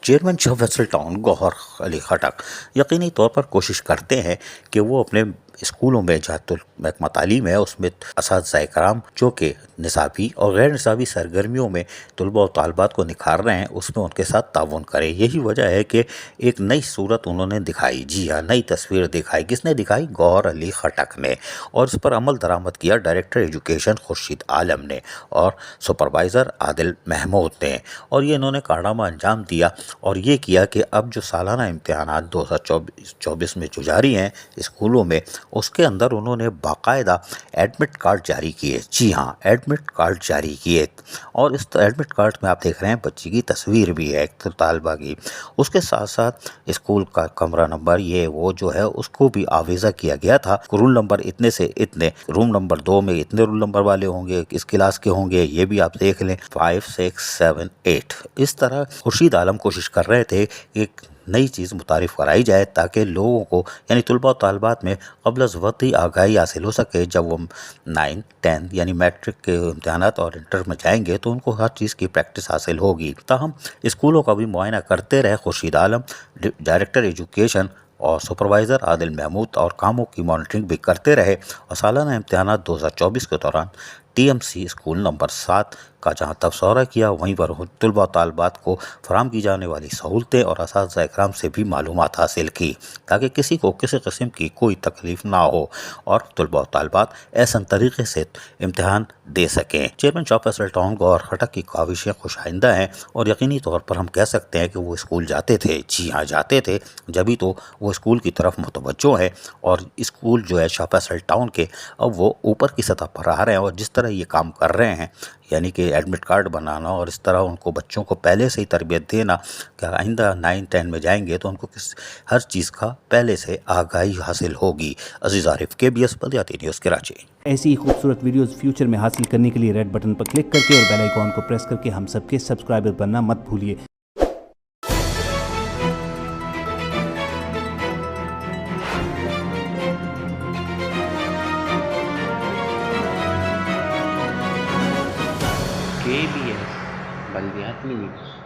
Chairman شاہ Faisal town گوہر علی خٹک یقینی طور پر کوشش کرتے ہیں کہ وہ اپنے اسکولوں میں جہاں محکمہ تعلیم ہے اس میں اساتذہ کرام جو کہ نصابی اور غیر نصابی سرگرمیوں میں طلباء و طالبات کو نکھار رہے ہیں اس میں ان کے ساتھ تعاون کریں. یہی وجہ ہے کہ ایک نئی صورت انہوں نے دکھائی. جی ہاں, نئی تصویر دکھائی. کس نے دکھائی؟ گوہر علی خٹک نے. اور اس پر عمل درآمد کیا ڈائریکٹر ایجوکیشن خورشید عالم نے اور سپروائزر عادل محمود نے. اور یہ انہوں نے کارنامہ انجام دیا اور یہ کیا کہ اب جو سالانہ امتحانات 2024 میں جو جاری ہیں اسکولوں میں, اس کے اندر انہوں نے باقاعدہ ایڈمٹ کارڈ جاری کیے. جی ہاں, ایڈمٹ کارڈ جاری کیے. اور اس ایڈمٹ کارڈ میں آپ دیکھ رہے ہیں بچی کی تصویر بھی ہے ایک طالبہ کی. اس کے ساتھ ساتھ اسکول کا کمرہ نمبر یہ وہ جو ہے اس کو بھی آویزہ کیا گیا تھا. رول نمبر اتنے سے اتنے, روم نمبر 2 میں اتنے رول نمبر والے ہوں گے, اس کلاس کے ہوں گے, یہ بھی آپ دیکھ لیں 5 6 7 8. اس طرح خورشید عالم کوشش کر رہے تھے کہ نئی چیز متعارف کرائی جائے تاکہ لوگوں کو یعنی طلباء و طالبات میں قبل از وقت ہی آگاہی حاصل ہو سکے. جب وہ 9 10 یعنی میٹرک کے امتحانات اور انٹر میں جائیں گے تو ان کو ہر چیز کی پریکٹس حاصل ہوگی. تاہم اسکولوں کا بھی معائنہ کرتے رہے خورشید عالم, ڈائریکٹر ایجوکیشن اور سپروائزر عادل محمود, اور کاموں کی مانیٹرنگ بھی کرتے رہے. اور سالانہ امتحانات 2024 کے دوران T M C school number 7 کا جہاں تبصرہ کیا وہیں پر طلباء و طالبات کو فراہم کی جانے والی سہولتیں اور اساتذہ اکرام سے بھی معلومات حاصل کی تاکہ کسی کو کسی قسم کی کوئی تکلیف نہ ہو اور طلباء و طالبات احسن طریقے سے امتحان دے سکیں. چیئرمین شاہ فیصل ٹاؤن گوہر خٹک کی کاوشیں خوش آئندہ ہیں اور یقینی طور پر ہم کہہ سکتے ہیں کہ وہ اسکول جاتے تھے. جی ہاں, جاتے تھے, جبھی تو وہ اسکول کی طرف متوجہ ہیں. اور اسکول جو ہے شاہ فیصل ٹاؤن کے اب وہ اوپر کی سطح پر آ رہے ہیں اور جس طرح یہ کام کر رہے ہیں یعنی کہ ایڈمٹ کارڈ بنانا اور اس طرح ان کو بچوں کو پہلے سے ہی تربیت دینا کہ آئندہ 9 10 میں جائیں گے تو ان کو ہر چیز کا پہلے سے آگاہی حاصل ہوگی. عزیز عارف, KBS بلدیاتی نیوز کراچی. ایسی ہی خوبصورت ویڈیوز فیوچر میں حاصل کرنے کے لیے ریڈ بٹن پر کلک کر کے اور بیل آئیکن کو پریس کر کے ہم سب کے سبسکرائبر بننا مت بھولیے. KBS بلدیاتی نیوز.